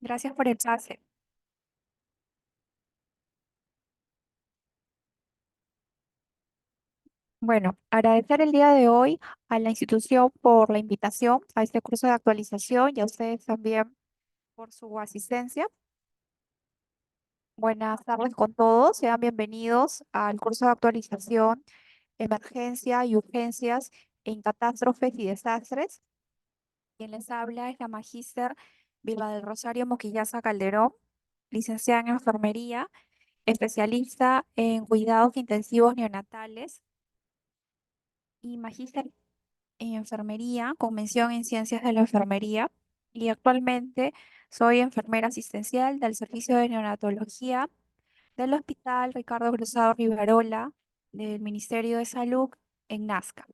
Gracias por el pase. Bueno, agradecer el día de hoy a la institución por la invitación a este curso de actualización y a ustedes también por su asistencia. Buenas tardes con todos. Sean bienvenidos al curso de actualización, emergencia y urgencias en catástrofes y desastres. Quien les habla es la magíster Vilma del Rosario Moquillaza Calderón, licenciada en enfermería, especialista en cuidados intensivos neonatales y magíster en enfermería, con mención en ciencias de la enfermería, y actualmente soy enfermera asistencial del servicio de neonatología del Hospital Ricardo Cruzado Rivarola del Ministerio de Salud en Nazca.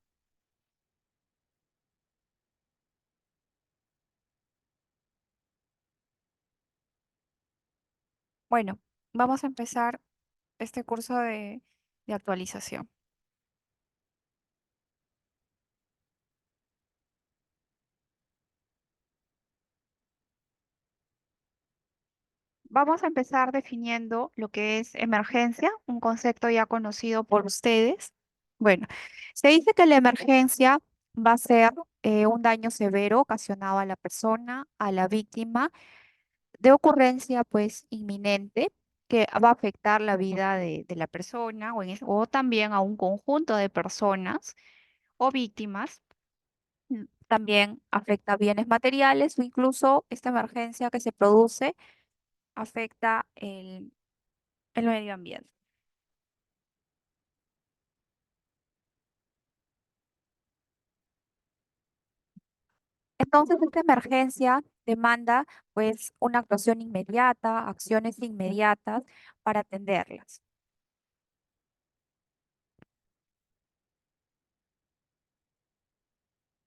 Bueno, vamos a empezar este curso de actualización. Vamos a empezar definiendo lo que es emergencia, un concepto ya conocido por ustedes. Bueno, se dice que la emergencia va a ser un daño severo ocasionado a la persona, a la víctima, de ocurrencia pues inminente, que va a afectar la vida de la persona o también a un conjunto de personas o víctimas. También afecta bienes materiales o incluso esta emergencia que se produce afecta el medio ambiente. Entonces, esta emergencia demanda pues una actuación inmediata, acciones inmediatas para atenderlas.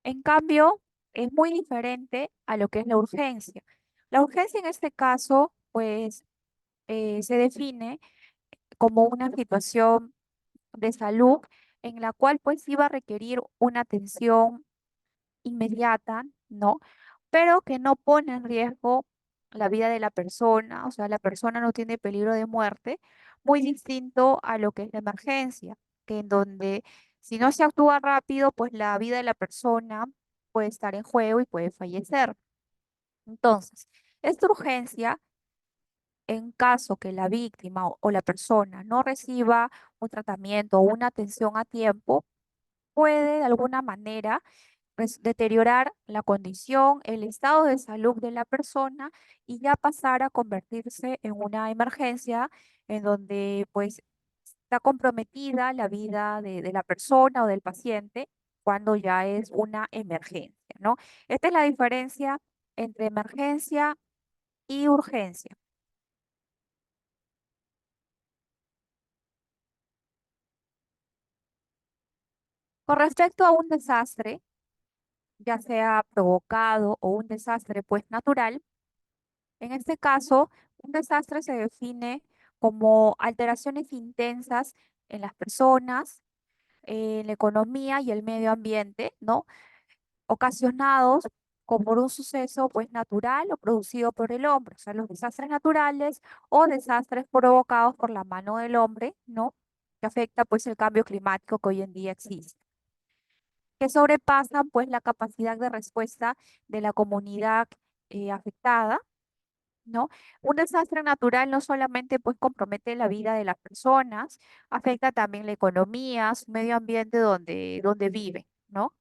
En cambio, es muy diferente a lo que es la urgencia. La urgencia en este caso pues se define como una situación de salud en la cual pues iba a requerir una atención inmediata, ¿no? Pero que no pone en riesgo la vida de la persona, o sea, la persona no tiene peligro de muerte, muy distinto a lo que es la emergencia, que en donde si no se actúa rápido, pues la vida de la persona puede estar en juego y puede fallecer. Entonces, esta urgencia, en caso que la víctima o la persona no reciba un tratamiento o una atención a tiempo, puede de alguna manera deteriorar la condición, el estado de salud de la persona y ya pasar a convertirse en una emergencia en donde pues está comprometida la vida de la persona o del paciente cuando ya es una emergencia, ¿no? Esta es la diferencia entre emergencia y urgencia. Con respecto a un desastre, ya sea provocado o un desastre pues natural, en este caso, un desastre se define como alteraciones intensas en las personas, en la economía y el medio ambiente, ¿no? Ocasionados por un suceso pues natural o producido por el hombre, o sea, los desastres naturales o desastres provocados por la mano del hombre, ¿no? Que afecta pues el cambio climático que hoy en día existe, que sobrepasan pues la capacidad de respuesta de la comunidad afectada, ¿no? Un desastre natural no solamente pues compromete la vida de las personas, afecta también la economía, su medio ambiente donde vive, ¿no?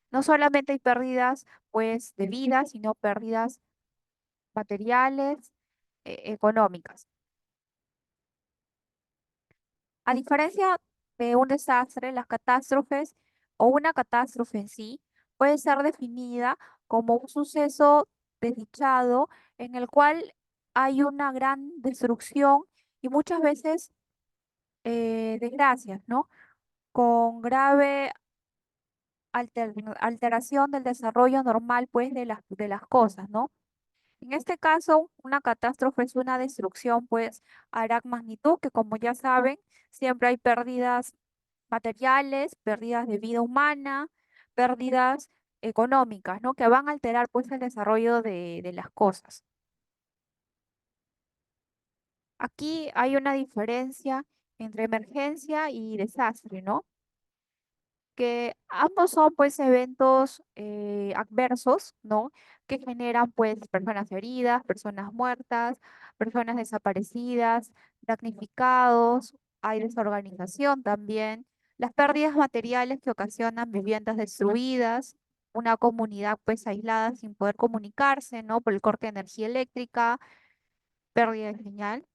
No solamente hay pérdidas pues de vida, sino pérdidas materiales, económicas. A diferencia de un desastre, las catástrofes o una catástrofe en sí puede ser definida como un suceso desdichado en el cual hay una gran destrucción y muchas veces desgracias, ¿no? Con grave alteración del desarrollo normal, pues, de las cosas, ¿no? En este caso, una catástrofe es una destrucción, pues, a gran magnitud, que como ya saben, siempre hay pérdidas materiales, pérdidas de vida humana, pérdidas económicas, ¿no? Que van a alterar, pues, el desarrollo de las cosas. Aquí hay una diferencia entre emergencia y desastre, ¿no? Que ambos son pues eventos adversos, ¿no? Que generan pues personas heridas, personas muertas, personas desaparecidas, damnificados, hay desorganización también, las pérdidas materiales que ocasionan viviendas destruidas, una comunidad pues aislada sin poder comunicarse, ¿no? Por el corte de energía eléctrica, pérdida de señal,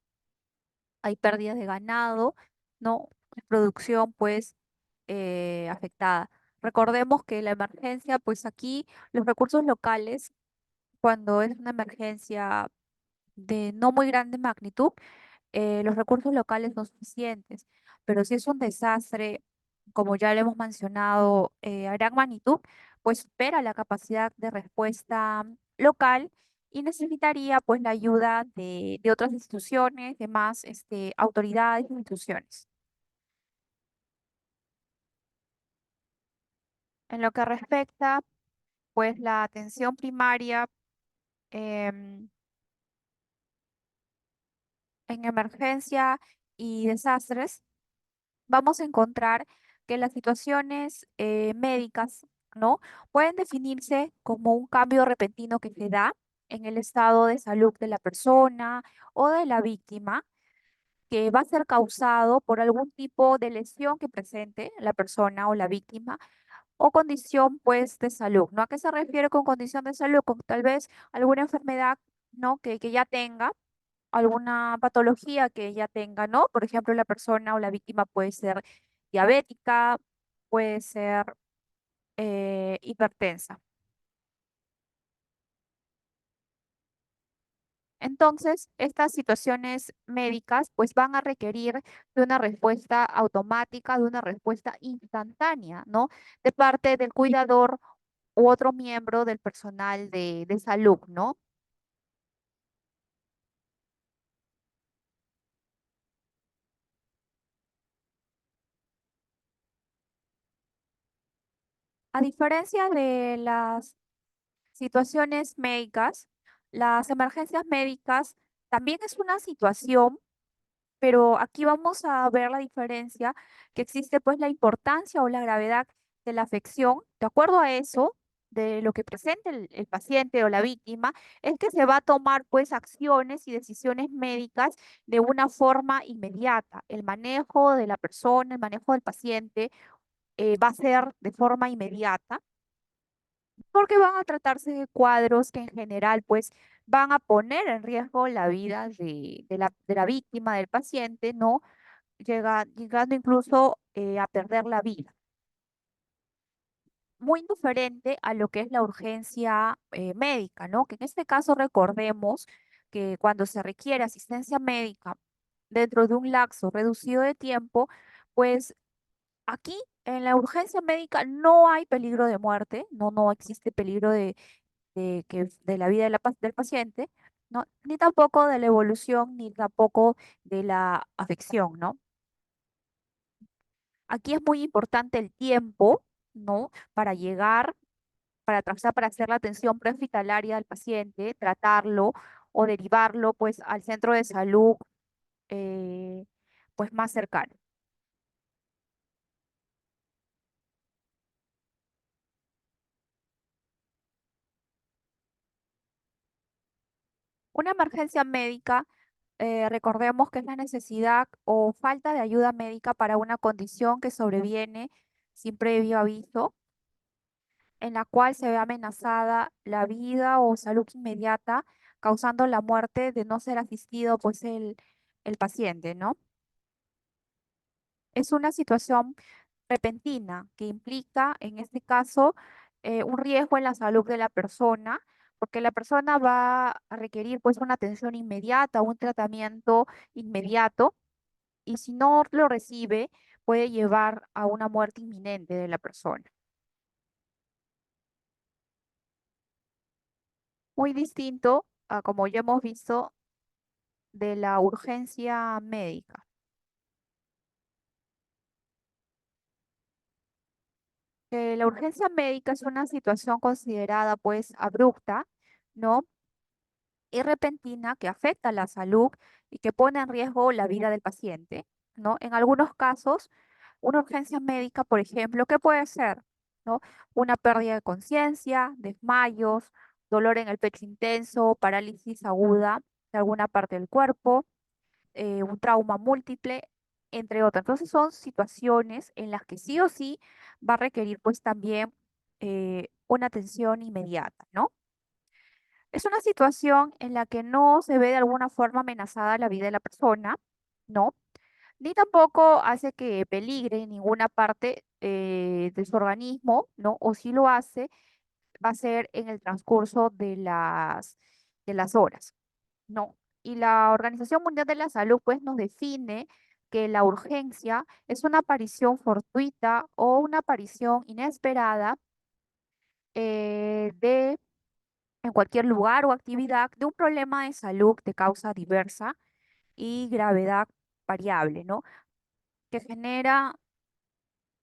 hay pérdidas de ganado, ¿no? Producción pues afectada. Recordemos que la emergencia, pues aquí los recursos locales, cuando es una emergencia de no muy grande magnitud, los recursos locales son suficientes, pero si es un desastre, como ya lo hemos mencionado, a gran magnitud, pues supera la capacidad de respuesta local y necesitaría pues la ayuda de otras instituciones, de más autoridades e instituciones. En lo que respecta pues la atención primaria em, en emergencia y desastres, vamos a encontrar que las situaciones médicas, ¿no? Pueden definirse como un cambio repentino que se da en el estado de salud de la persona o de la víctima, que va a ser causado por algún tipo de lesión que presente la persona o la víctima o condición, pues, de salud, ¿no? ¿A qué se refiere con condición de salud? Con tal vez alguna enfermedad, ¿no? Que ya tenga alguna patología que ella tenga, ¿no? Por ejemplo, la persona o la víctima puede ser diabética, puede ser hipertensa. Entonces, estas situaciones médicas pues van a requerir de una respuesta automática, de una respuesta instantánea, ¿no? De parte del cuidador u otro miembro del personal de salud, ¿no? A diferencia de las situaciones médicas, las emergencias médicas también es una situación, pero aquí vamos a ver la diferencia que existe, pues la importancia o la gravedad de la afección. De acuerdo a eso, de lo que presente el paciente o la víctima, es que se va a tomar pues acciones y decisiones médicas de una forma inmediata. El manejo de la persona, el manejo del paciente va a ser de forma inmediata porque van a tratarse de cuadros que en general pues van a poner en riesgo la vida de la víctima, del paciente, ¿no? Llegando incluso a perder la vida. Muy diferente a lo que es la urgencia médica, ¿no? Que en este caso recordemos que cuando se requiere asistencia médica dentro de un lapso reducido de tiempo, pues aquí en la urgencia médica no hay peligro de muerte, no existe peligro de la vida del paciente, ¿no? Ni tampoco de la evolución, ni tampoco de la afección, ¿no? Aquí es muy importante el tiempo, ¿no? Para llegar, para trazar, para hacer la atención prehospitalaria del paciente, tratarlo o derivarlo, pues, al centro de salud, eh, pues, más cercano. Una emergencia médica, recordemos que es la necesidad o falta de ayuda médica para una condición que sobreviene sin previo aviso, en la cual se ve amenazada la vida o salud inmediata, causando la muerte de no ser asistido, pues, el paciente, ¿no? Es una situación repentina que implica, en este caso, un riesgo en la salud de la persona, porque la persona va a requerir, pues, una atención inmediata, un tratamiento inmediato, y si no lo recibe, puede llevar a una muerte inminente de la persona. Muy distinto a como ya hemos visto de la urgencia médica. La urgencia médica es una situación considerada pues abrupta, ¿no? y repentina que afecta la salud y que pone en riesgo la vida del paciente, ¿no? En algunos casos, una urgencia médica, por ejemplo, ¿qué puede ser? ¿No? Una pérdida de conciencia, desmayos, dolor en el pecho intenso, parálisis aguda de alguna parte del cuerpo, un trauma múltiple, entre otras. Entonces son situaciones en las que sí o sí va a requerir pues también una atención inmediata, ¿no? Es una situación en la que no se ve de alguna forma amenazada la vida de la persona, ¿no? Ni tampoco hace que peligre en ninguna parte de su organismo, ¿no? O si lo hace, va a ser en el transcurso de las horas, ¿no? Y la Organización Mundial de la Salud, pues, nos define que la urgencia es una aparición fortuita o una aparición inesperada de en cualquier lugar o actividad de un problema de salud de causa diversa y gravedad variable, ¿no? Que genera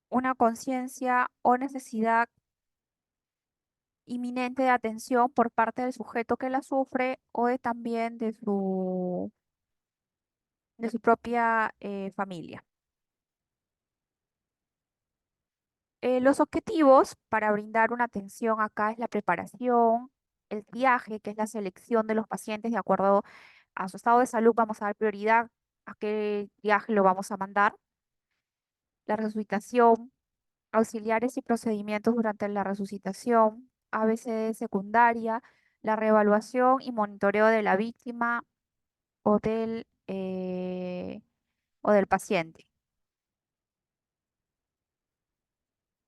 una conciencia o necesidad inminente de atención por parte del sujeto que la sufre o también de su propia familia. Los objetivos para brindar una atención acá es la preparación, el triaje, que es la selección de los pacientes de acuerdo a su estado de salud. Vamos a dar prioridad a qué viaje lo vamos a mandar, la resucitación, auxiliares y procedimientos durante la resucitación, ABC secundaria, la reevaluación y monitoreo de la víctima o o del paciente.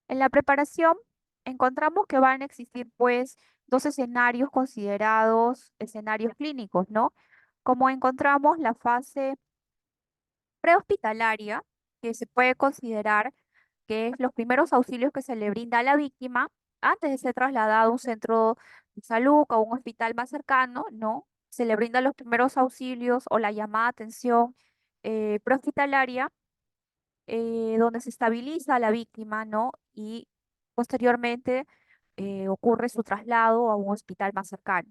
En la preparación encontramos que van a existir pues dos escenarios considerados escenarios clínicos, ¿no? Como encontramos la fase prehospitalaria, que se puede considerar que es los primeros auxilios que se le brinda a la víctima antes de ser trasladado a un centro de salud o a un hospital más cercano, ¿no? Se le brinda los primeros auxilios o la llamada atención prehospitalaria, donde se estabiliza a la víctima, ¿no? Y posteriormente ocurre su traslado a un hospital más cercano.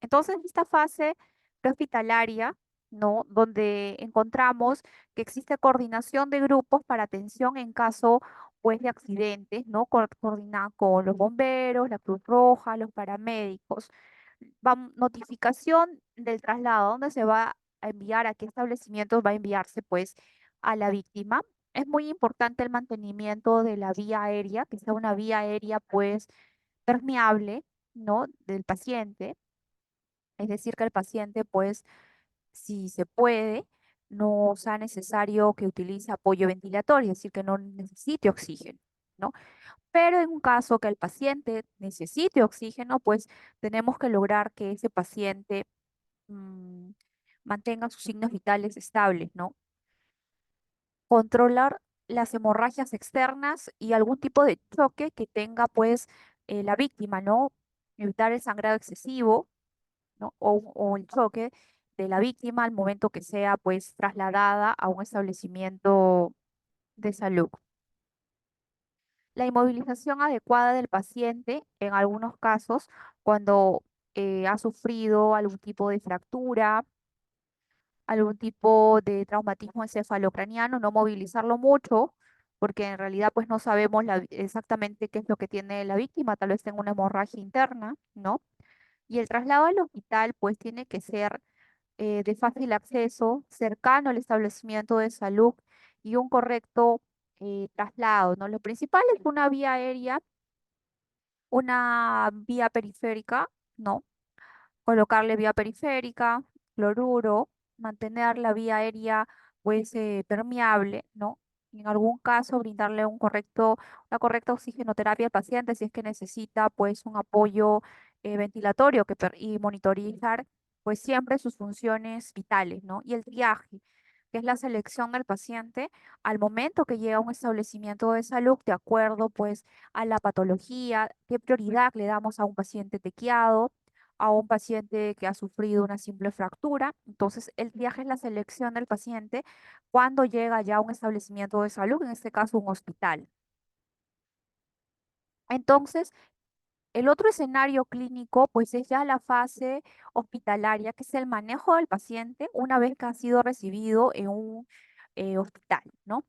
Entonces, esta fase prehospitalaria, ¿no? Donde encontramos que existe coordinación de grupos para atención en caso, pues, de accidentes, ¿no? Coordinar con los bomberos, la Cruz Roja, los paramédicos. Notificación del traslado, donde se va a enviar, a qué establecimientos va a enviarse, pues, a la víctima. Es muy importante el mantenimiento de la vía aérea, que sea una vía aérea, pues, permeable, ¿no? Del paciente, es decir, que el paciente, pues, si se puede, no sea necesario que utilice apoyo ventilatorio, es decir, que no necesite oxígeno, ¿no? Pero en un caso que el paciente necesite oxígeno, pues tenemos que lograr que ese paciente mm, mantenga sus signos vitales estables, ¿no? Controlar las hemorragias externas y algún tipo de choque que tenga, pues, la víctima, ¿no? Evitar el sangrado excesivo, ¿no? O el choque de la víctima al momento que sea pues trasladada a un establecimiento de salud. La inmovilización adecuada del paciente en algunos casos cuando ha sufrido algún tipo de fractura, algún tipo de traumatismo encefalocraniano, no movilizarlo mucho, porque en realidad pues no sabemos exactamente qué es lo que tiene la víctima, tal vez tenga una hemorragia interna, ¿no? Y el traslado al hospital pues tiene que ser de fácil acceso, cercano al establecimiento de salud y un correcto traslado, ¿no? Lo principal es una vía aérea, una vía periférica, ¿no? Colocarle vía periférica, cloruro, mantener la vía aérea pues permeable, ¿no? Y en algún caso brindarle una correcta oxigenoterapia al paciente si es que necesita pues un apoyo ventilatorio y monitorizar pues siempre sus funciones vitales, ¿no? Y el triaje, que es la selección del paciente al momento que llega a un establecimiento de salud de acuerdo pues a la patología, qué prioridad le damos a un paciente tequiado, a un paciente que ha sufrido una simple fractura. Entonces, el viaje es la selección del paciente cuando llega ya a un establecimiento de salud, en este caso un hospital. Entonces, El otro escenario clínico, pues es ya la fase hospitalaria, que es el manejo del paciente una vez que ha sido recibido en un hospital, ¿no?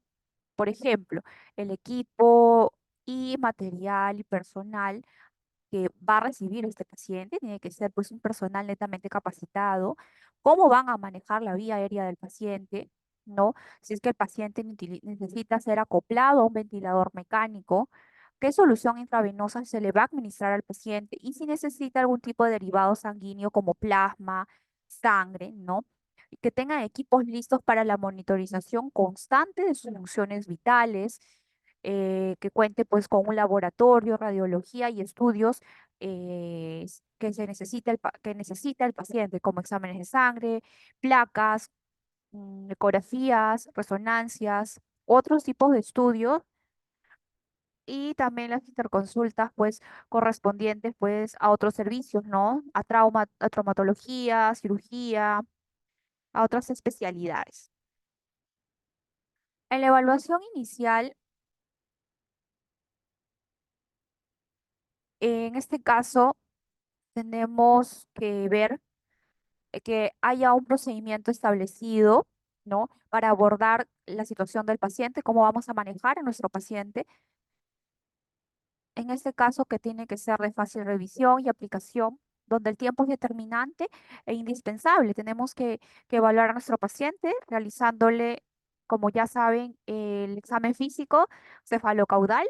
Por ejemplo, el equipo y material y personal que va a recibir este paciente, tiene que ser pues un personal netamente capacitado, cómo van a manejar la vía aérea del paciente, ¿no? Si es que el paciente necesita ser acoplado a un ventilador mecánico, qué solución intravenosa se le va a administrar al paciente y si necesita algún tipo de derivado sanguíneo como plasma, sangre, ¿no? Y que tengan equipos listos para la monitorización constante de sus funciones vitales, que cuente pues con un laboratorio, radiología y estudios que que necesita el paciente, como exámenes de sangre, placas, ecografías, resonancias, otros tipos de estudios y también las interconsultas pues correspondientes pues a otros servicios, ¿no? A traumatología, cirugía, a otras especialidades. En la evaluación inicial, en este caso, tenemos que ver que haya un procedimiento establecido, ¿no? Para abordar la situación del paciente, cómo vamos a manejar a nuestro paciente. En este caso, que tiene que ser de fácil revisión y aplicación, donde el tiempo es determinante e indispensable. Tenemos que evaluar a nuestro paciente realizándole, como ya saben, el examen físico cefalocaudal,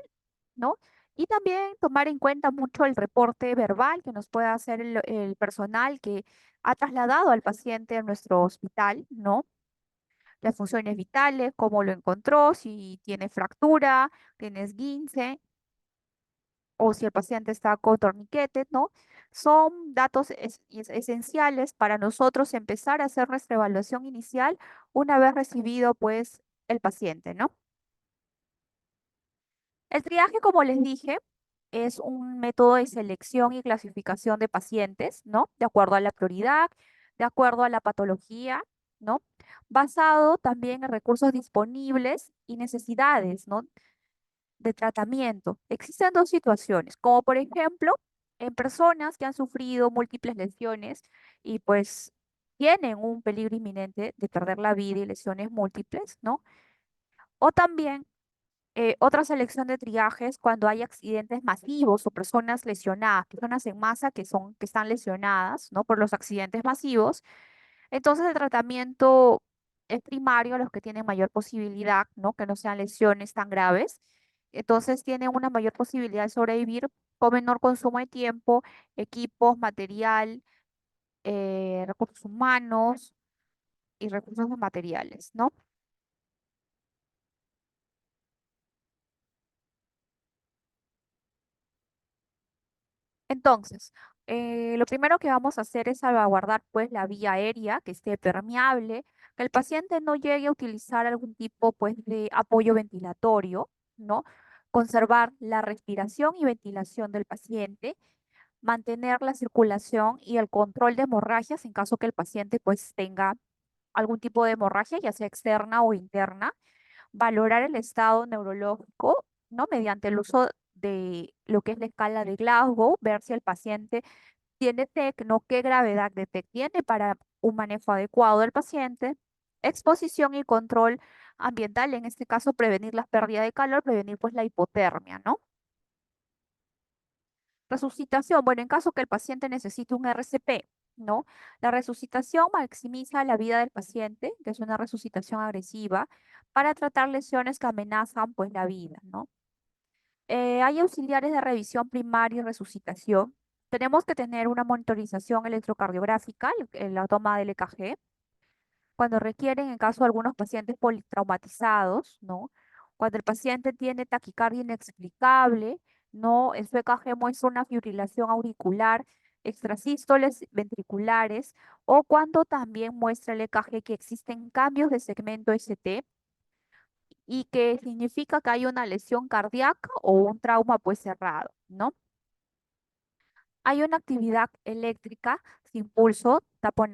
¿no? Y también tomar en cuenta mucho el reporte verbal que nos pueda hacer el personal que ha trasladado al paciente a nuestro hospital, ¿no? Las funciones vitales, cómo lo encontró, si tiene fractura, tiene esguince o si el paciente está con torniquete, ¿no? Son datos esenciales para nosotros empezar a hacer nuestra evaluación inicial una vez recibido, pues, el paciente, ¿no? El triaje, como les dije, es un método de selección y clasificación de pacientes, ¿no? De acuerdo a la prioridad, de acuerdo a la patología, ¿no? Basado también en recursos disponibles y necesidades, ¿no? De tratamiento. Existen dos situaciones, como por ejemplo, en personas que han sufrido múltiples lesiones y pues tienen un peligro inminente de perder la vida y lesiones múltiples, ¿no? O también otra selección de triajes cuando hay accidentes masivos o personas lesionadas, personas en masa que están lesionadas, ¿no? Por los accidentes masivos. Entonces el tratamiento es primario a los que tienen mayor posibilidad, ¿no? Que no sean lesiones tan graves. Entonces tienen una mayor posibilidad de sobrevivir con menor consumo de tiempo, equipos, material, recursos humanos y recursos de materiales, ¿no? Entonces, lo primero que vamos a hacer es salvaguardar pues la vía aérea, que esté permeable, que el paciente no llegue a utilizar algún tipo pues de apoyo ventilatorio, ¿no? Conservar la respiración y ventilación del paciente, mantener la circulación y el control de hemorragias en caso que el paciente pues tenga algún tipo de hemorragia, ya sea externa o interna, valorar el estado neurológico, ¿no? Mediante el uso de lo que es la escala de Glasgow, ver si el paciente tiene TEC, ¿no? ¿Qué gravedad de TEC tiene para un manejo adecuado del paciente? Exposición y control ambiental, en este caso prevenir las pérdidas de calor, prevenir pues la hipotermia, ¿no? Resucitación, bueno, en caso que el paciente necesite un RCP, ¿no? La resucitación maximiza la vida del paciente, que es una resucitación agresiva, para tratar lesiones que amenazan pues la vida, ¿no? Hay auxiliares de revisión primaria y resucitación. Tenemos que tener una monitorización electrocardiográfica, la toma del EKG, cuando requieren, en caso de algunos pacientes politraumatizados, ¿no? Cuando el paciente tiene taquicardia inexplicable, ¿no? En su EKG muestra una fibrilación auricular, extrasístoles ventriculares, o cuando también muestra el EKG que existen cambios de segmento ST y que significa que hay una lesión cardíaca o un trauma pues cerrado, ¿no? Hay una actividad eléctrica sin pulso,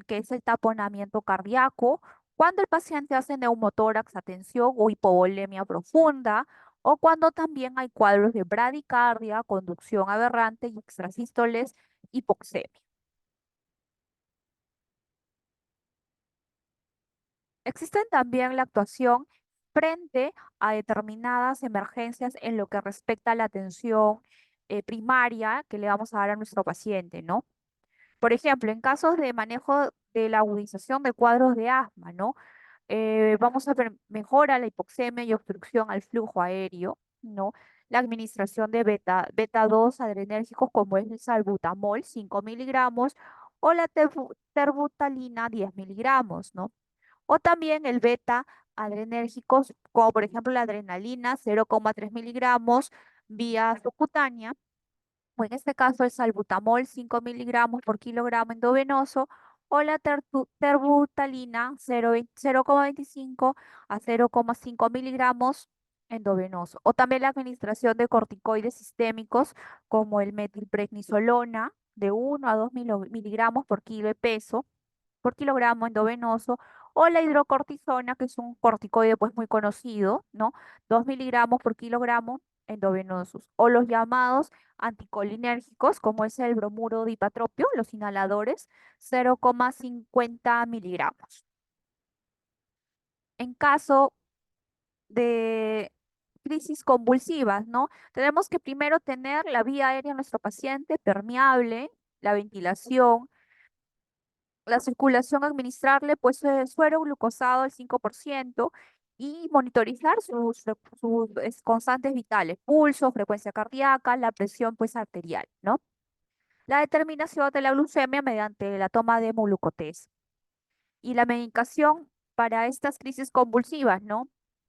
que es el taponamiento cardíaco, cuando el paciente hace neumotórax, atención o hipovolemia profunda, o cuando también hay cuadros de bradicardia, conducción aberrante y extrasístoles, hipoxemia. Existen también la actuación frente a determinadas emergencias en lo que respecta a la atención primaria que le vamos a dar a nuestro paciente, ¿no? Por ejemplo, en casos de manejo de la agudización de cuadros de asma, ¿no? Vamos a ver, mejora la hipoxemia y obstrucción al flujo aéreo, ¿no? La administración de beta 2 adrenérgicos como es el salbutamol, 5 miligramos, o la terbutalina, 10 miligramos, ¿no? O también el beta adrenérgicos, como por ejemplo la adrenalina, 0,3 miligramos vía subcutánea, o en este caso el salbutamol 5 miligramos por kilogramo endovenoso, o la terbutalina 0,25 a 0,5 miligramos endovenoso, o también la administración de corticoides sistémicos como el metilprednisolona de 1 a 2 miligramos por kilo de peso, por kilogramo endovenoso, o la hidrocortisona, que es un corticoide pues muy conocido, ¿no? 2 miligramos por kilogramo endovenosos, o los llamados anticolinérgicos, como es el bromuro dipatropio, los inhaladores, 0,50 miligramos. En caso de crisis convulsivas, ¿no? Tenemos que primero tener la vía aérea de nuestro paciente permeable, la ventilación, la circulación, administrarle pues suero glucosado al 5% y monitorizar sus constantes vitales, pulso, frecuencia cardíaca, la presión pues arterial, ¿no? La determinación de la glucemia mediante la toma de hemoglucotés y la medicación para estas crisis convulsivas, ¿no?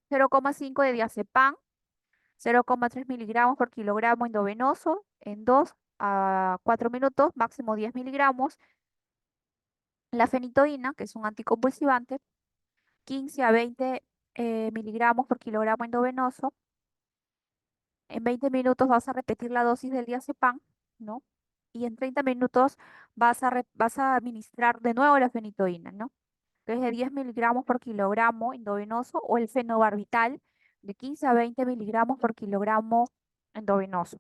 0,5 de diazepam, 0,3 miligramos por kilogramo endovenoso en 2 a 4 minutos, máximo 10 miligramos. La fenitoína, que es un anticonvulsivante, 15 a 20 miligramos por kilogramo endovenoso. En 20 minutos vas a repetir la dosis del diazepam, ¿no? Y en 30 minutos vas a administrar de nuevo la fenitoína, ¿no? Que es de 10 miligramos por kilogramo endovenoso, o el fenobarbital de 15 a 20 miligramos por kilogramo endovenoso.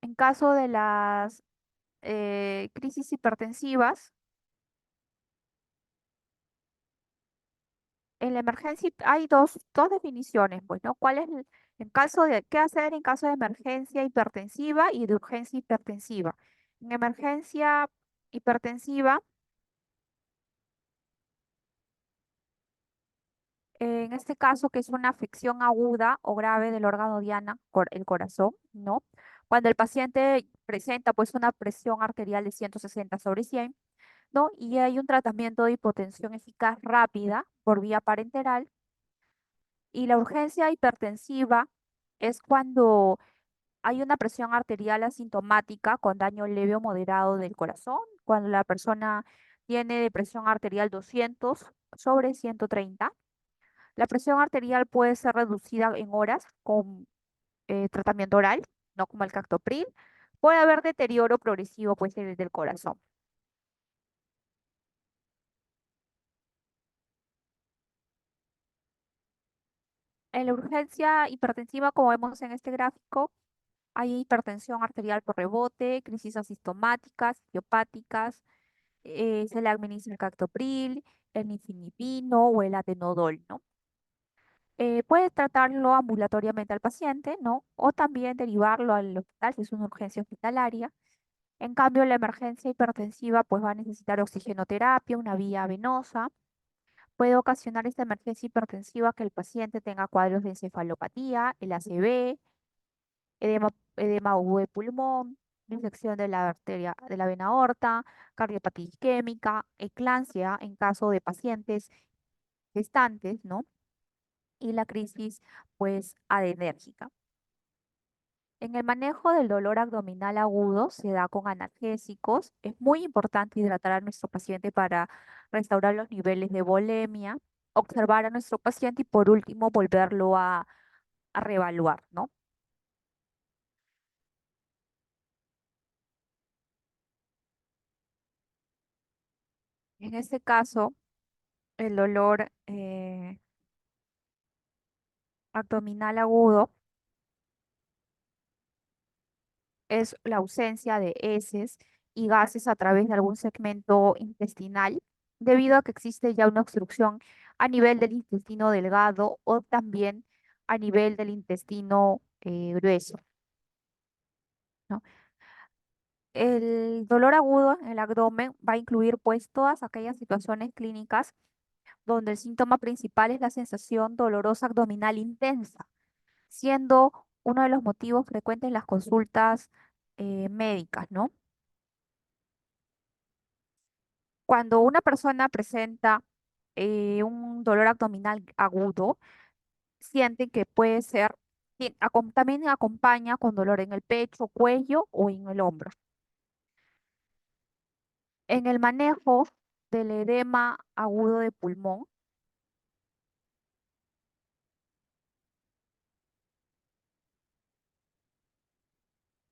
En caso de las crisis hipertensivas, en la emergencia hay dos definiciones, pues, ¿no? ¿Cuál es en caso de, qué hacer en caso de emergencia hipertensiva y de urgencia hipertensiva? En emergencia hipertensiva, en este caso, que es una afección aguda o grave del órgano diana, el corazón, ¿no? Cuando el paciente presenta, pues, una presión arterial de 160 sobre 100, ¿no? Y hay un tratamiento de hipotensión eficaz rápida por vía parenteral. Y la urgencia hipertensiva es cuando hay una presión arterial asintomática con daño leve o moderado del corazón, cuando la persona tiene de presión arterial 200 sobre 130. La presión arterial puede ser reducida en horas con tratamiento oral, no como el captopril. Puede haber deterioro progresivo pues, del corazón. En la urgencia hipertensiva, como vemos en este gráfico, hay hipertensión arterial por rebote, crisis asistomáticas, idiopáticas, se le administra el captopril, el nifedipino o el atenodol, ¿no? Puede tratarlo ambulatoriamente al paciente, ¿no? O también derivarlo al hospital si es una urgencia hospitalaria. En cambio, la emergencia hipertensiva pues va a necesitar oxigenoterapia, una vía venosa. Puede ocasionar esta emergencia hipertensiva que el paciente tenga cuadros de encefalopatía, el ACV, edema agudo de pulmón, infección de la arteria de la vena aorta, cardiopatía isquémica, eclampsia en caso de pacientes gestantes, ¿no? Y la crisis, pues, adenérgica. En el manejo del dolor abdominal agudo se da con analgésicos. Es muy importante hidratar a nuestro paciente para restaurar los niveles de volemia, observar a nuestro paciente y por último volverlo a reevaluar, ¿no? En este caso, el dolor abdominal agudo es la ausencia de heces y gases a través de algún segmento intestinal, debido a que existe ya una obstrucción a nivel del intestino delgado o también a nivel del intestino grueso, ¿no? El dolor agudo en el abdomen va a incluir pues todas aquellas situaciones clínicas donde el síntoma principal es la sensación dolorosa abdominal intensa, siendo uno de los motivos frecuentes en las consultas médicas, ¿no? Cuando una persona presenta un dolor abdominal agudo, sienten que puede ser, también acompaña con dolor en el pecho, cuello o en el hombro. En el manejo del edema agudo de pulmón,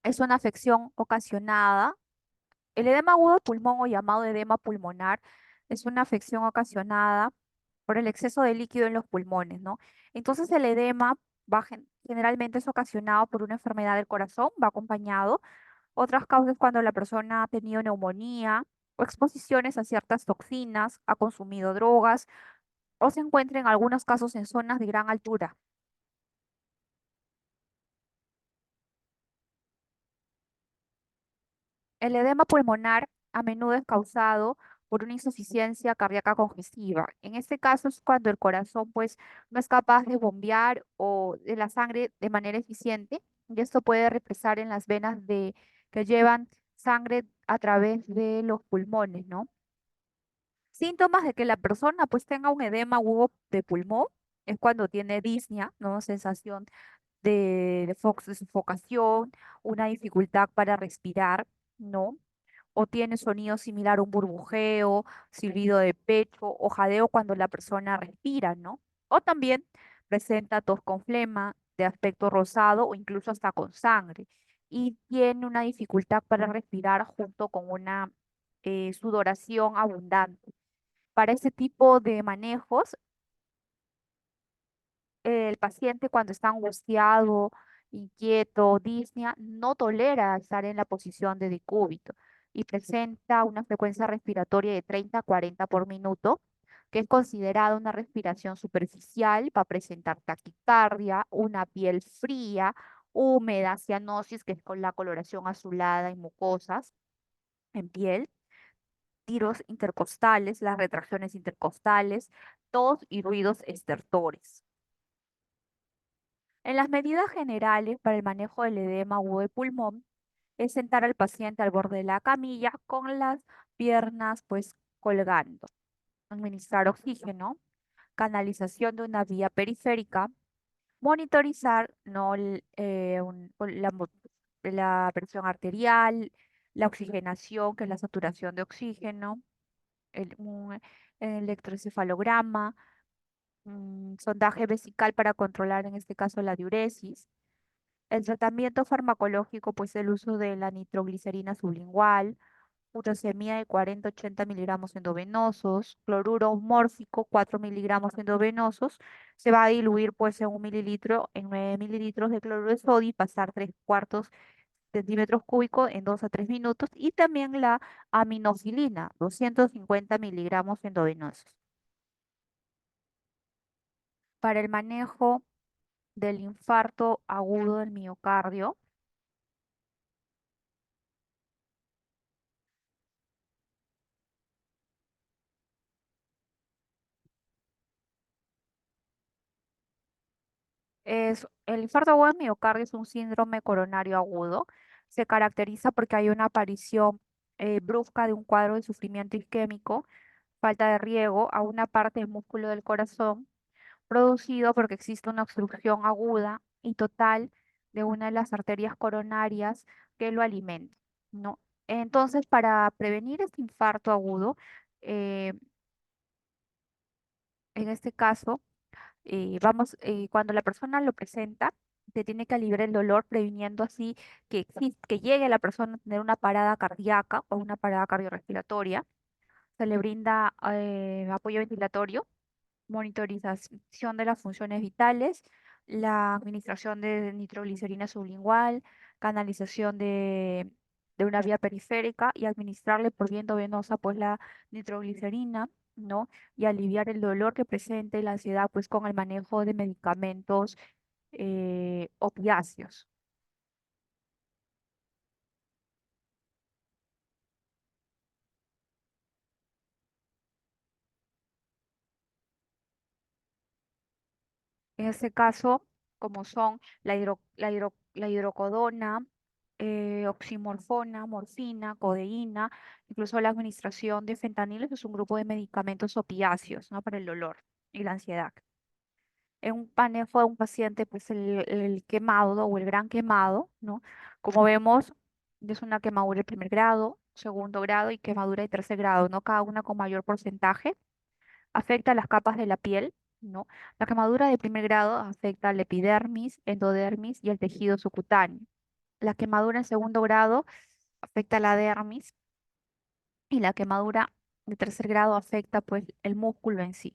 es una afección ocasionada. El edema agudo de pulmón o llamado edema pulmonar es una afección ocasionada por el exceso de líquido en los pulmones, ¿no? Entonces el edema generalmente es ocasionado por una enfermedad del corazón, va acompañado. Otras causas cuando la persona ha tenido neumonía o exposiciones a ciertas toxinas, ha consumido drogas o se encuentra en algunos casos en zonas de gran altura. El edema pulmonar a menudo es causado por una insuficiencia cardíaca congestiva. En este caso es cuando el corazón pues no es capaz de bombear o de la sangre de manera eficiente y esto puede represar en las venas que llevan sangre a través de los pulmones, ¿no? Síntomas de que la persona pues tenga un edema agudo de pulmón es cuando tiene disnea, ¿no? Sensación de sofocación, una dificultad para respirar, ¿no? O tiene sonido similar a un burbujeo, silbido de pecho o jadeo cuando la persona respira, ¿no? O también presenta tos con flema, de aspecto rosado o incluso hasta con sangre. Y tiene una dificultad para respirar junto con una sudoración abundante. Para este tipo de manejos, el paciente cuando está angustiado, inquieto, disnea, no tolera estar en la posición de decúbito y presenta una frecuencia respiratoria de 30 a 40 por minuto, que es considerada una respiración superficial, va a presentar taquicardia, una piel fría, húmeda, cianosis, que es con la coloración azulada y mucosas en piel, tiros intercostales, las retracciones intercostales, tos y ruidos estertores. En las medidas generales para el manejo del edema agudo de pulmón, es sentar al paciente al borde de la camilla con las piernas pues colgando, administrar oxígeno, canalización de una vía periférica, monitorizar ¿no? La presión arterial, la oxigenación, que es la saturación de oxígeno, un electroencefalograma, sondaje vesical para controlar en este caso la diuresis. El tratamiento farmacológico, pues el uso de la nitroglicerina sublingual, furosemida de 40 a 80 miligramos endovenosos, cloruro mórfico 4 miligramos endovenosos, se va a diluir pues en 1 mililitro, en 9 mililitros de cloruro de sodio y pasar 3/4 centímetros cúbicos en 2 a 3 minutos y también la aminofilina, 250 miligramos endovenosos. Para el manejo del infarto agudo del miocardio, el infarto agudo del miocardio es un síndrome coronario agudo. Se caracteriza porque hay una aparición brusca de un cuadro de sufrimiento isquémico, falta de riego a una parte del músculo del corazón, producido porque existe una obstrucción aguda y total de una de las arterias coronarias que lo alimenta, ¿no? Entonces, para prevenir este infarto agudo, eh, en este caso, cuando la persona lo presenta, se tiene que aliviar el dolor, previniendo así que llegue la persona a tener una parada cardíaca o una parada cardiorrespiratoria. Se le brinda apoyo ventilatorio, monitorización de las funciones vitales, la administración de nitroglicerina sublingual, canalización de una vía periférica y administrarle por vía endovenosa pues la nitroglicerina, ¿no? Y aliviar el dolor que presente y la ansiedad pues con el manejo de medicamentos opiáceos. En este caso, como son la hidrocodona, oximorfona, morfina, codeína, incluso la administración de fentanilo, que es un grupo de medicamentos opiáceos, ¿no? Para el dolor y la ansiedad. En un manejo de un paciente, pues el quemado o el gran quemado, ¿no? Como vemos, es una quemadura de primer grado, segundo grado y quemadura de tercer grado, ¿no? Cada una con mayor porcentaje afecta las capas de la piel, ¿no? La quemadura de primer grado afecta al epidermis, endodermis y el tejido subcutáneo. La quemadura en segundo grado afecta a la dermis y la quemadura de tercer grado afecta pues el músculo en sí.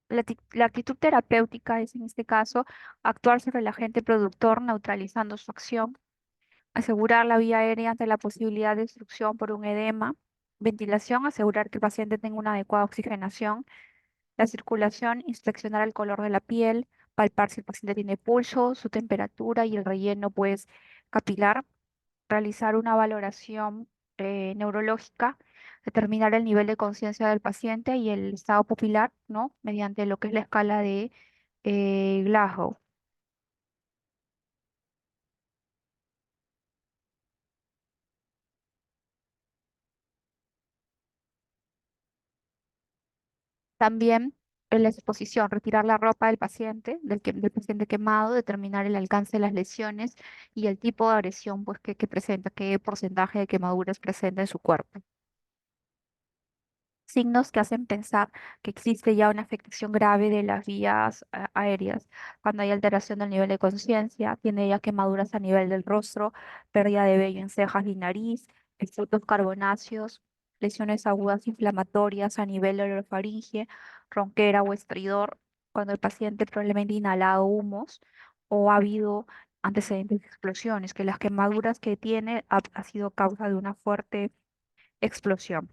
La actitud terapéutica es en este caso actuar sobre el agente productor neutralizando su acción, asegurar la vía aérea ante la posibilidad de obstrucción por un edema, ventilación, asegurar que el paciente tenga una adecuada oxigenación. La circulación, inspeccionar el color de la piel, palpar si el paciente tiene pulso, su temperatura y el relleno, pues, capilar, realizar una valoración neurológica, determinar el nivel de conciencia del paciente y el estado pupilar, ¿no? Mediante lo que es la escala de Glasgow. También en la exposición, retirar la ropa del paciente, del paciente quemado, determinar el alcance de las lesiones y el tipo de agresión pues, que presenta, qué porcentaje de quemaduras presenta en su cuerpo. Signos que hacen pensar que existe ya una afectación grave de las vías aéreas, cuando hay alteración del nivel de conciencia, tiene ya quemaduras a nivel del rostro, pérdida de vello en cejas y nariz, exudos carbonáceos, lesiones agudas inflamatorias a nivel de la orofaringe, ronquera o estridor, cuando el paciente probablemente ha inhalado humos o ha habido antecedentes de explosiones, que las quemaduras que tiene ha sido causa de una fuerte explosión.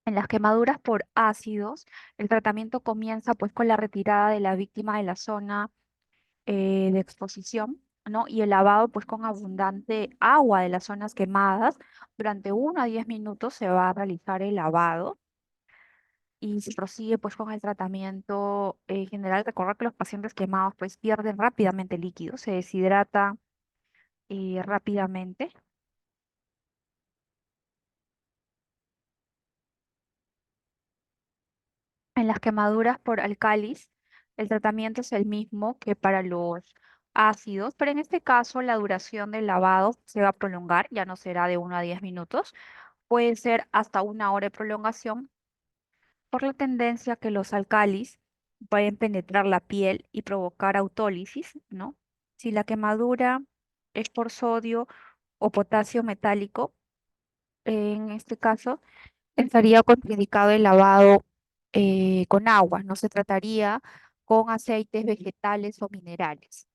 En las quemaduras por ácidos, el tratamiento comienza pues con la retirada de la víctima de la zona de exposición, ¿no? Y el lavado pues con abundante agua de las zonas quemadas. Durante 1 a 10 minutos se va a realizar el lavado y se prosigue pues con el tratamiento general. Recordar que los pacientes quemados pues pierden rápidamente líquidos, se deshidrata rápidamente. En las quemaduras por álcalis, el tratamiento es el mismo que para los ácidos, pero en este caso la duración del lavado se va a prolongar, ya no será de 1 a 10 minutos, puede ser hasta 1 hora de prolongación por la tendencia que los álcalis pueden penetrar la piel y provocar autólisis, ¿no? Si la quemadura es por sodio o potasio metálico, en este caso estaría contraindicado el lavado con agua, no se trataría con aceites vegetales o minerales.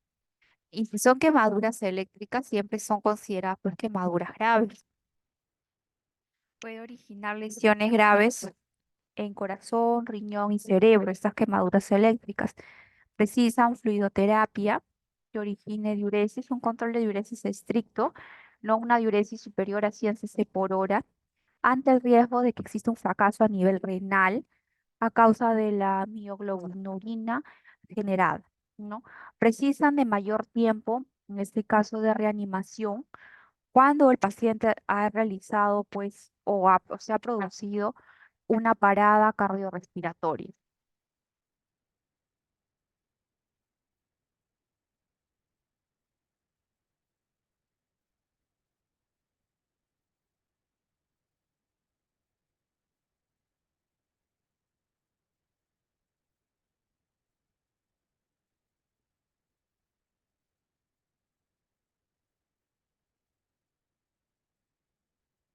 Y si son quemaduras eléctricas, siempre son consideradas pues, quemaduras graves. Puede originar lesiones graves en corazón, riñón y cerebro, estas quemaduras eléctricas. Precisan fluidoterapia que origine diuresis, un control de diuresis estricto, no una diuresis superior a 100 cc por hora, ante el riesgo de que exista un fracaso a nivel renal a causa de la mioglobinurina generada, ¿no? Precisan de mayor tiempo, en este caso de reanimación, cuando el paciente ha realizado, pues, o se ha producido una parada cardiorrespiratoria.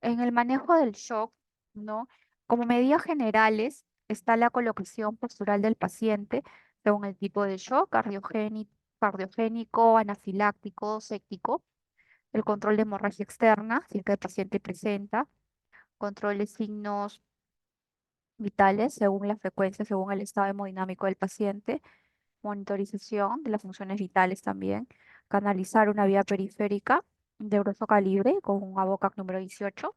En el manejo del shock, ¿no? Como medidas generales está la colocación postural del paciente según el tipo de shock, cardiogénico, anafiláctico, séptico, el control de hemorragia externa, si es que el paciente presenta, control de signos vitales según la frecuencia, según el estado hemodinámico del paciente, monitorización de las funciones vitales también, canalizar una vía periférica de grueso calibre con un ABOCAC número 18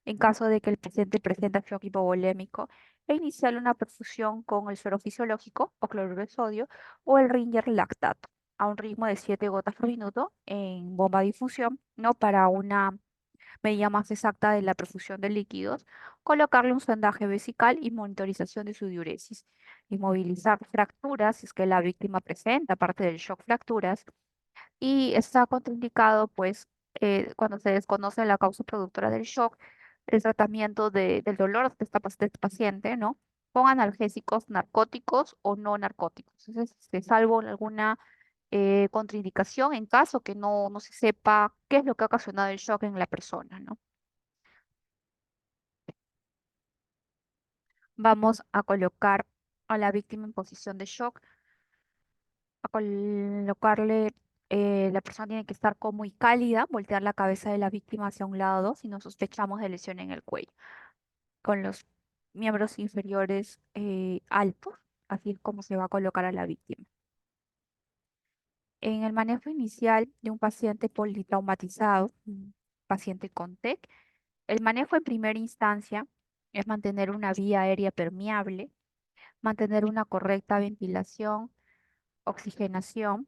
en caso de que el paciente presente shock hipovolémico e iniciar una perfusión con el suero fisiológico o cloruro de sodio o el Ringer lactato a un ritmo de 7 gotas por minuto en bomba de difusión, no para una medida más exacta de la perfusión de líquidos, colocarle un sondaje vesical y monitorización de su diuresis, inmovilizar fracturas si es que la víctima presenta, aparte del shock fracturas, y está contraindicado, pues, cuando se desconoce la causa productora del shock, el tratamiento del dolor de este paciente, ¿no? Con analgésicos narcóticos o no narcóticos. Entonces, salvo alguna contraindicación en caso que no se sepa qué es lo que ha ocasionado el shock en la persona, ¿no? Vamos a colocar a la víctima en posición de shock, a colocarle, la persona tiene que estar como y cálida, voltear la cabeza de la víctima hacia un lado si no sospechamos de lesión en el cuello, con los miembros inferiores altos, así es como se va a colocar a la víctima. En el manejo inicial de un paciente politraumatizado, un paciente con TEC, el manejo en primera instancia es mantener una vía aérea permeable, mantener una correcta ventilación, oxigenación,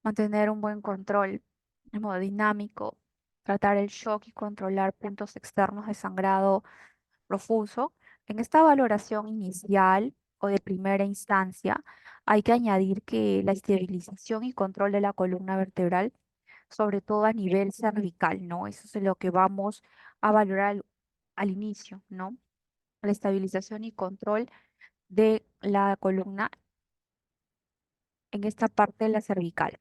mantener un buen control hemodinámico, tratar el shock y controlar puntos externos de sangrado profuso. En esta valoración inicial o de primera instancia, hay que añadir que la estabilización y control de la columna vertebral, sobre todo a nivel cervical, ¿no? Eso es lo que vamos a valorar al inicio, ¿no? La estabilización y control de la columna en esta parte de la cervical.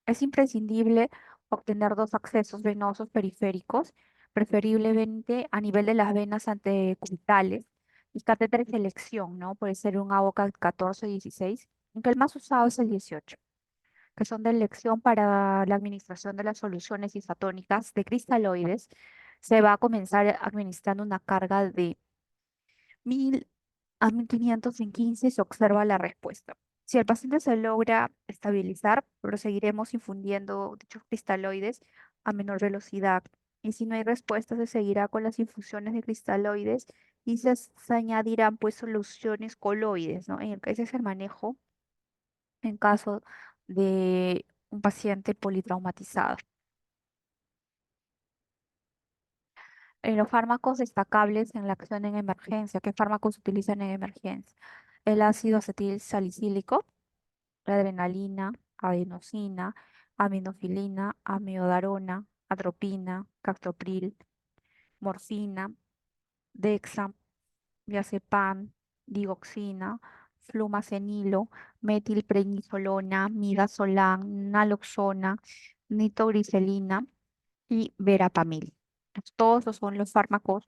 Es imprescindible obtener dos accesos venosos periféricos, preferiblemente a nivel de las venas antecupitales y catéteres de elección, ¿no? Puede ser un AOCA 14 o 16, aunque el más usado es el 18, que son de elección para la administración de las soluciones isotónicas de cristaloides. Se va a comenzar administrando una carga de 1000 a 1500 en 15 se observa la respuesta. Si el paciente se logra estabilizar, proseguiremos infundiendo dichos cristaloides a menor velocidad. Y si no hay respuesta, se seguirá con las infusiones de cristaloides y se añadirán pues soluciones coloides, ¿no? Ese es el manejo en caso de un paciente politraumatizado. En los fármacos destacables en la acción en emergencia, ¿qué fármacos se utilizan en emergencia? El ácido acetil salicílico, la adrenalina, adenosina, aminofilina, amiodarona, atropina, captopril, morfina, dexa, diazepam, digoxina, flumacenilo, metilprednisolona, midazolam, naloxona, nitroglicerina y verapamil. Todos estos son los fármacos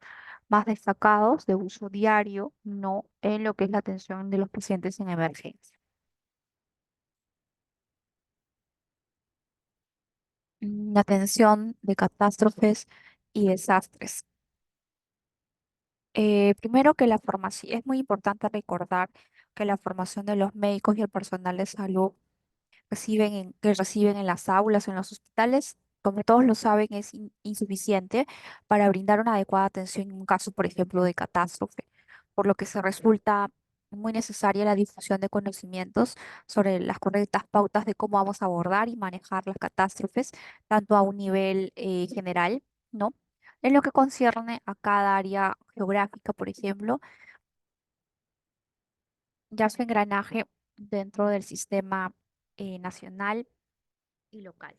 más destacados de uso diario, no en lo que es la atención de los pacientes en emergencia. La atención de catástrofes y desastres. Primero que la formación, es muy importante recordar que la formación de los médicos y el personal de salud que reciben en las aulas o en los hospitales, como todos lo saben, es insuficiente para brindar una adecuada atención en un caso, por ejemplo, de catástrofe, por lo que se resulta muy necesaria la difusión de conocimientos sobre las correctas pautas de cómo vamos a abordar y manejar las catástrofes, tanto a un nivel general, ¿no? En lo que concierne a cada área geográfica, por ejemplo, ya su engranaje dentro del sistema nacional y local.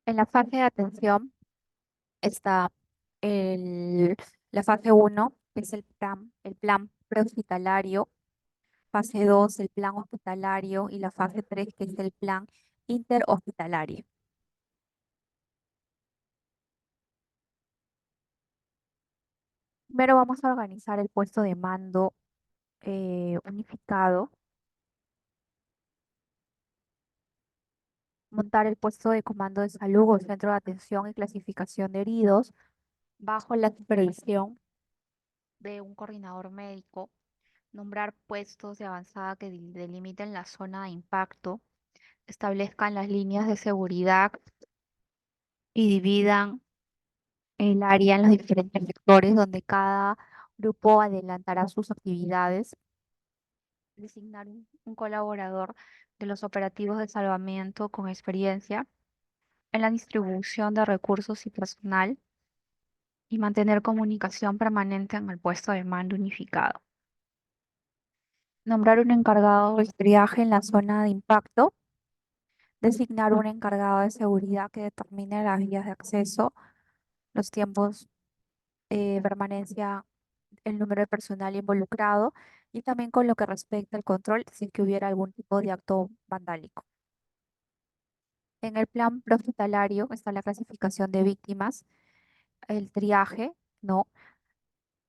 En la fase de atención está el- la fase uno, que es el plan prehospitalario, fase 2, el plan hospitalario, y la fase 3, que es el plan interhospitalario. Primero vamos a organizar el puesto de mando unificado, montar el puesto de comando de salud o centro de atención y clasificación de heridos bajo la supervisión de un coordinador médico, nombrar puestos de avanzada que delimiten la zona de impacto, establezcan las líneas de seguridad y dividan el área en los diferentes sectores donde cada grupo adelantará sus actividades, designar un colaborador de los operativos de salvamento con experiencia en la distribución de recursos y personal y mantener comunicación permanente en el puesto de mando unificado. Nombrar un encargado de triaje en la zona de impacto, designar un encargado de seguridad que determine las vías de acceso, los tiempos de permanencia, el número de personal involucrado y también con lo que respecta al control si es que hubiera algún tipo de acto vandálico. En el plan prehospitalario está la clasificación de víctimas, el triaje, ¿no?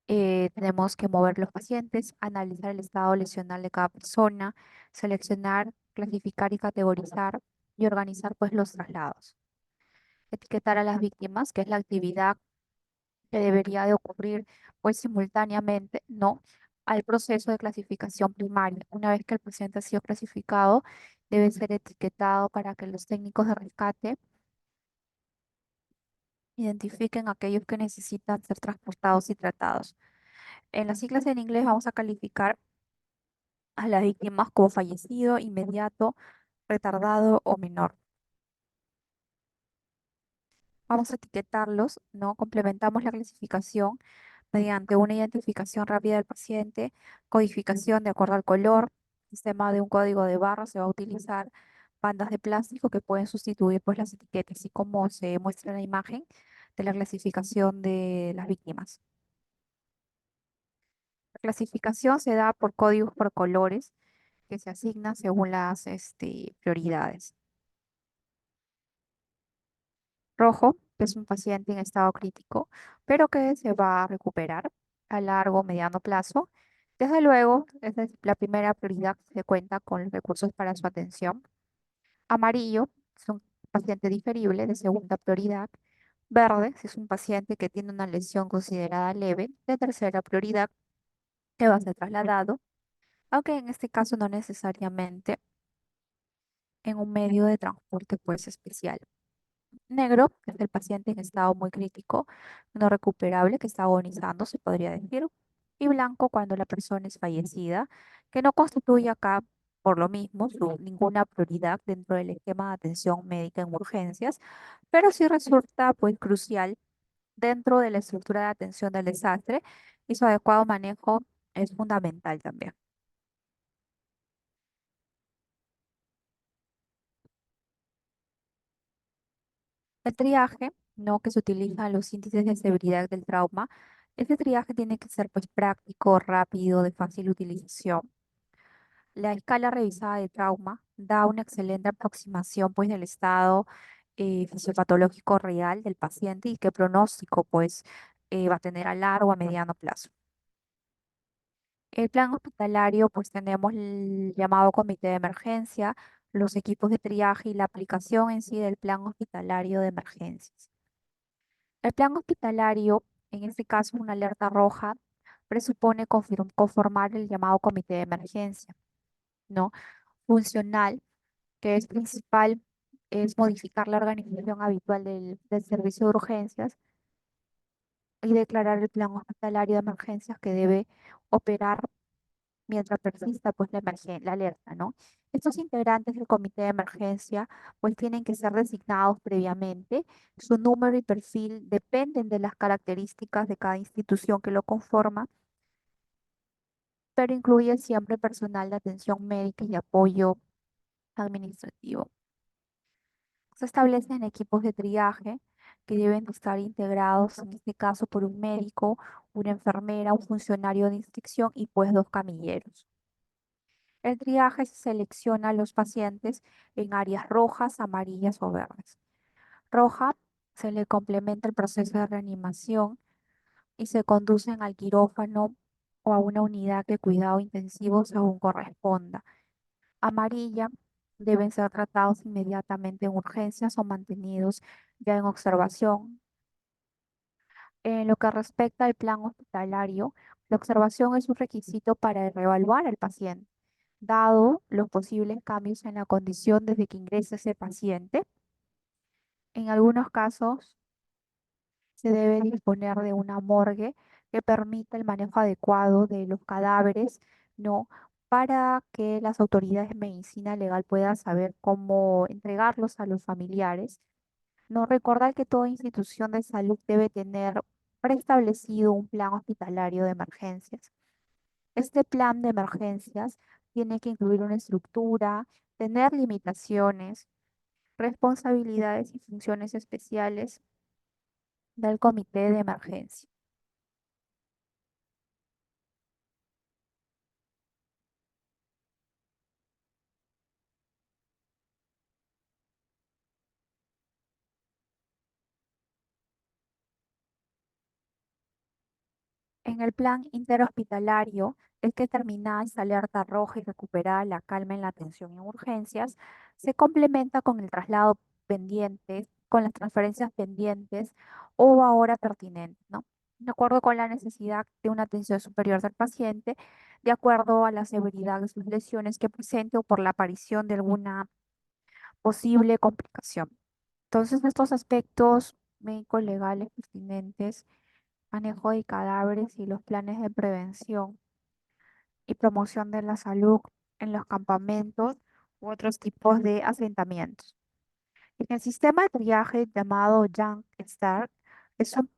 Tenemos que mover los pacientes, analizar el estado lesional de cada persona, seleccionar, clasificar y categorizar y organizar pues los traslados. Etiquetar a las víctimas, que es la actividad que debería de ocurrir pues simultáneamente, ¿no? Al proceso de clasificación primaria. Una vez que el paciente ha sido clasificado, debe ser etiquetado para que los técnicos de rescate identifiquen aquellos que necesitan ser transportados y tratados. En las siglas en inglés vamos a calificar a las víctimas como fallecido, inmediato, retardado o menor. Vamos a etiquetarlos, ¿no? Complementamos la clasificación mediante una identificación rápida del paciente, codificación de acuerdo al color, sistema de un código de barras. Se va a utilizar bandas de plástico que pueden sustituir pues las etiquetas, así como se muestra en la imagen de la clasificación de las víctimas. La clasificación se da por códigos por colores que se asignan según las prioridades. Rojo, que es un paciente en estado crítico, pero que se va a recuperar a largo o mediano plazo. Desde luego, esa es la primera prioridad que se cuenta con los recursos para su atención. Amarillo, es un paciente diferible de segunda prioridad. Verde, si es un paciente que tiene una lesión considerada leve, de tercera prioridad, que va a ser trasladado, aunque en este caso no necesariamente en un medio de transporte pues especial. Negro es el paciente en estado muy crítico, no recuperable, que está agonizando, se podría decir. Y blanco cuando la persona es fallecida, que no constituye acá, por lo mismo, ninguna prioridad dentro del esquema de atención médica en urgencias, pero sí resulta pues crucial dentro de la estructura de atención del desastre y su adecuado manejo es fundamental también. El triaje, ¿no? Que se utiliza en los índices de severidad del trauma. Este triaje tiene que ser pues práctico, rápido, de fácil utilización. La escala revisada de trauma da una excelente aproximación pues del estado fisiopatológico real del paciente y qué pronóstico pues va a tener a largo o a mediano plazo. El plan hospitalario, pues tenemos el llamado comité de emergencia, los equipos de triaje y la aplicación en sí del plan hospitalario de emergencias. El plan hospitalario, en este caso una alerta roja, presupone conformar el llamado comité de emergencia, ¿no? Funcional, que es principal, es modificar la organización habitual del servicio de urgencias y declarar el plan hospitalario de emergencias que debe operar mientras persista pues la alerta, ¿no? Estos integrantes del comité de emergencia pues tienen que ser designados previamente. Su número y perfil dependen de las características de cada institución que lo conforma, pero incluye siempre personal de atención médica y apoyo administrativo. Se establecen equipos de triaje que deben de estar integrados, en este caso, por un médico, una enfermera, un funcionario de instrucción y pues dos camilleros. El triaje se selecciona a los pacientes en áreas rojas, amarillas o verdes. Roja se le complementa el proceso de reanimación y se conducen al quirófano o a una unidad de cuidado intensivo según corresponda. Amarilla deben ser tratados inmediatamente en urgencias o mantenidos ya en observación. En lo que respecta al plan hospitalario, la observación es un requisito para reevaluar al paciente, dado los posibles cambios en la condición desde que ingresa ese paciente. En algunos casos se debe disponer de una morgue que permita el manejo adecuado de los cadáveres, ¿no? Para que las autoridades de medicina legal puedan saber cómo entregarlos a los familiares. No recordar que toda institución de salud debe tener preestablecido un plan hospitalario de emergencias. Este plan de emergencias tiene que incluir una estructura, tener limitaciones, responsabilidades y funciones especiales del comité de emergencia. En el plan interhospitalario, es que terminada esta alerta roja y recuperada la calma en la atención en urgencias, se complementa con el traslado pendiente, con las transferencias pendientes o ahora pertinentes, ¿no? De acuerdo con la necesidad de una atención superior del paciente, de acuerdo a la severidad de sus lesiones que presente o por la aparición de alguna posible complicación. Entonces, estos aspectos médicos legales pertinentes, manejo de cadáveres y los planes de prevención y promoción de la salud en los campamentos u otros tipos de asentamientos. En el sistema de triaje llamado Young Start, es un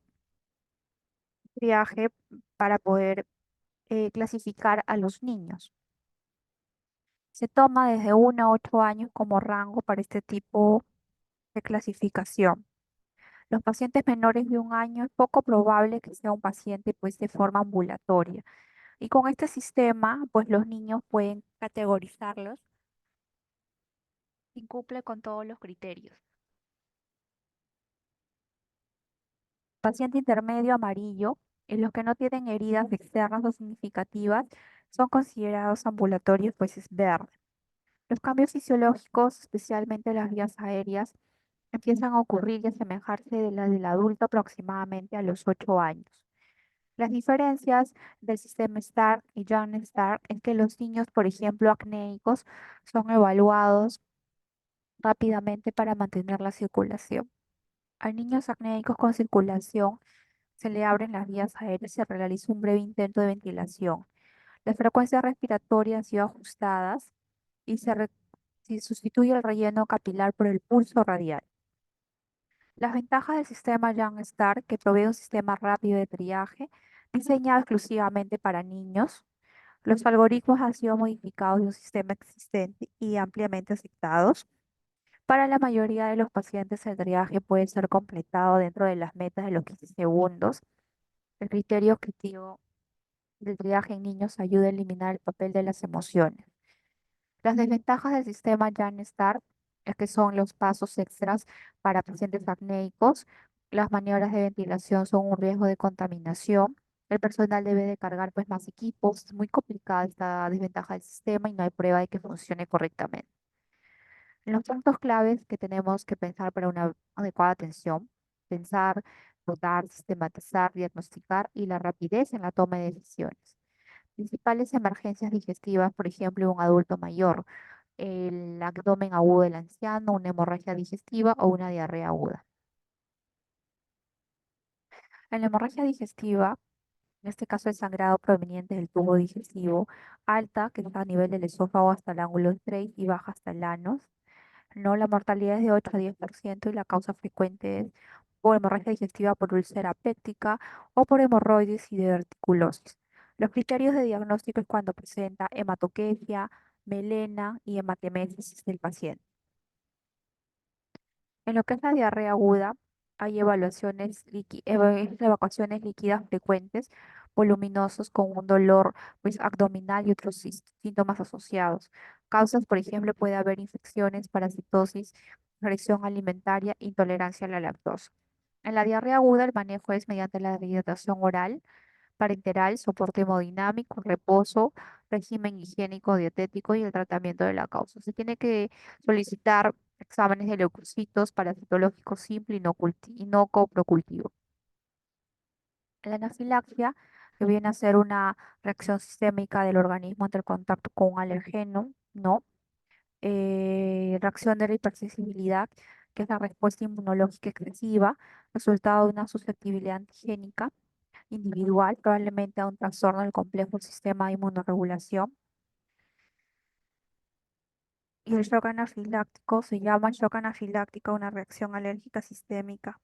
triaje para poder clasificar a los niños. Se toma desde 1 a 8 años como rango para este tipo de clasificación. Los pacientes menores de 1 año es poco probable que sea un paciente pues de forma ambulatoria. Y con este sistema, pues los niños pueden categorizarlos y cumple con todos los criterios. Paciente intermedio amarillo, en los que no tienen heridas externas o significativas, son considerados ambulatorios, pues es verde. Los cambios fisiológicos, especialmente las vías aéreas, empiezan a ocurrir y asemejarse de las del adulto aproximadamente a los 8 años. Las diferencias del sistema STAR y Young STAR es que los niños, por ejemplo, acnéicos, son evaluados rápidamente para mantener la circulación. A niños acnéicos con circulación se le abren las vías aéreas y se realiza un breve intento de ventilación. Las frecuencias respiratorias han sido ajustadas y se sustituye el relleno capilar por el pulso radial. Las ventajas del sistema Young Star, que provee un sistema rápido de triaje diseñado exclusivamente para niños. Los algoritmos han sido modificados de un sistema existente y ampliamente aceptados. Para la mayoría de los pacientes, el triaje puede ser completado dentro de las metas de los 15 segundos. El criterio objetivo del triaje en niños ayuda a eliminar el papel de las emociones. Las desventajas del sistema Jan Start es que son los pasos extras para pacientes acnéicos. Las maniobras de ventilación son un riesgo de contaminación. El personal debe de cargar pues más equipos. Es muy complicada esta desventaja del sistema y no hay prueba de que funcione correctamente. Los puntos claves que tenemos que pensar para una adecuada atención: pensar, notar, sistematizar, diagnosticar y la rapidez en la toma de decisiones. Principales emergencias digestivas, por ejemplo, un adulto mayor, el abdomen agudo del anciano, una hemorragia digestiva o una diarrea aguda. En la hemorragia digestiva, en este caso el sangrado proveniente del tubo digestivo, alta, que está a nivel del esófago hasta el ángulo 3 y baja hasta el ano. No, la mortalidad es de 8 a 10% y la causa frecuente es por hemorragia digestiva por úlcera péptica o por hemorroides y diverticulosis. Los criterios de diagnóstico es cuando presenta hematoquefia, melena y hematemesis del paciente. En lo que es la diarrea aguda, hay evacuaciones líquidas frecuentes, voluminosos con un dolor pues, abdominal y otros síntomas asociados. Causas, por ejemplo, puede haber infecciones, parasitosis, reacción alimentaria, intolerancia a la lactosa. En la diarrea aguda, el manejo es mediante la rehidratación oral, parenteral, soporte hemodinámico, reposo, régimen higiénico dietético y el tratamiento de la causa. Se tiene que solicitar exámenes de leucocitos parasitológicos simple y no coprocultivo. La anafilaxia, que viene a ser una reacción sistémica del organismo ante el contacto con un alergeno, ¿no? Reacción de la hipersensibilidad, que es la respuesta inmunológica excesiva, resultado de una susceptibilidad antigénica individual, probablemente a un trastorno del complejo sistema de inmunorregulación. Y el shock anafiláctico se llama shock anafiláctico, una reacción alérgica sistémica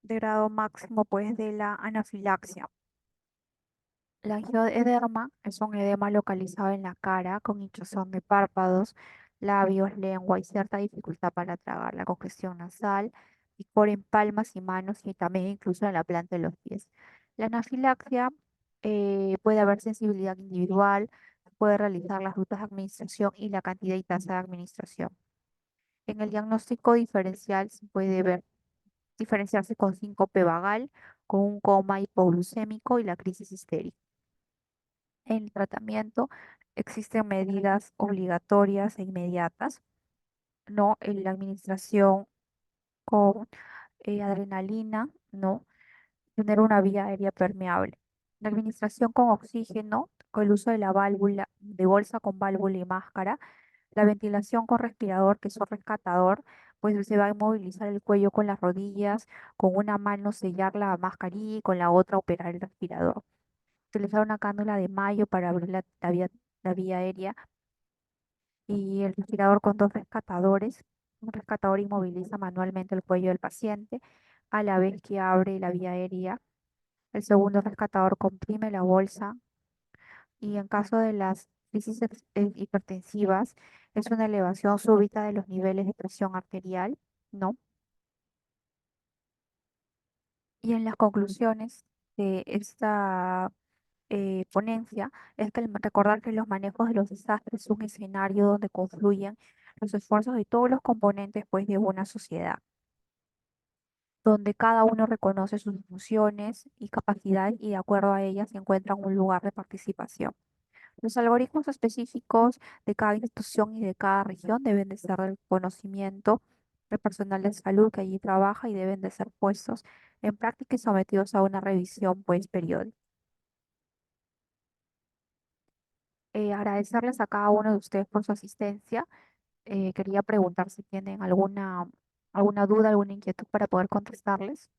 de grado máximo, pues, de la anafilaxia. La angioederma es un edema localizado en la cara con hinchazón de párpados, labios, lengua y cierta dificultad para tragar, la congestión nasal, picor en palmas y manos y también incluso en la planta de los pies. La anafilaxia puede haber sensibilidad individual, puede realizar las rutas de administración y la cantidad y tasa de administración. En el diagnóstico diferencial se puede ver diferenciarse con síncope vagal, con un coma hipoglucémico y la crisis histérica. En el tratamiento existen medidas obligatorias e inmediatas, ¿no? En la administración con adrenalina, ¿no? Tener una vía aérea permeable. La administración con oxígeno, con el uso de la válvula, de bolsa con válvula y máscara. La ventilación con respirador, que es un rescatador, pues se va a inmovilizar el cuello con las rodillas, con una mano sellar la mascarilla y con la otra operar el respirador. Utilizar una cánula de mayo para abrir la vía aérea y el respirador con dos rescatadores. Un rescatador inmoviliza manualmente el cuello del paciente a la vez que abre la vía aérea. El segundo rescatador comprime la bolsa y en caso de las crisis hipertensivas es una elevación súbita de los niveles de presión arterial, ¿no? Y en las conclusiones de esta ponencia es que recordar que los manejos de los desastres es un escenario donde confluyen los esfuerzos de todos los componentes pues, de una sociedad, donde cada uno reconoce sus funciones y capacidades y de acuerdo a ellas se encuentran un lugar de participación. Los algoritmos específicos de cada institución y de cada región deben de ser del conocimiento del personal de salud que allí trabaja y deben de ser puestos en práctica y sometidos a una revisión pues periódica. Agradecerles a cada uno de ustedes por su asistencia. Quería preguntar si tienen alguna duda, alguna inquietud para poder contestarles.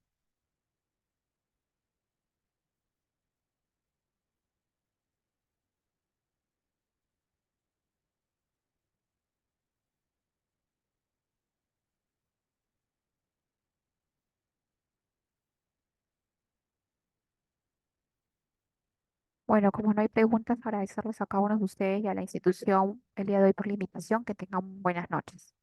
Bueno, como no hay preguntas, agradecerles a cada uno de ustedes y a la institución el día de hoy por la invitación. Que tengan buenas noches.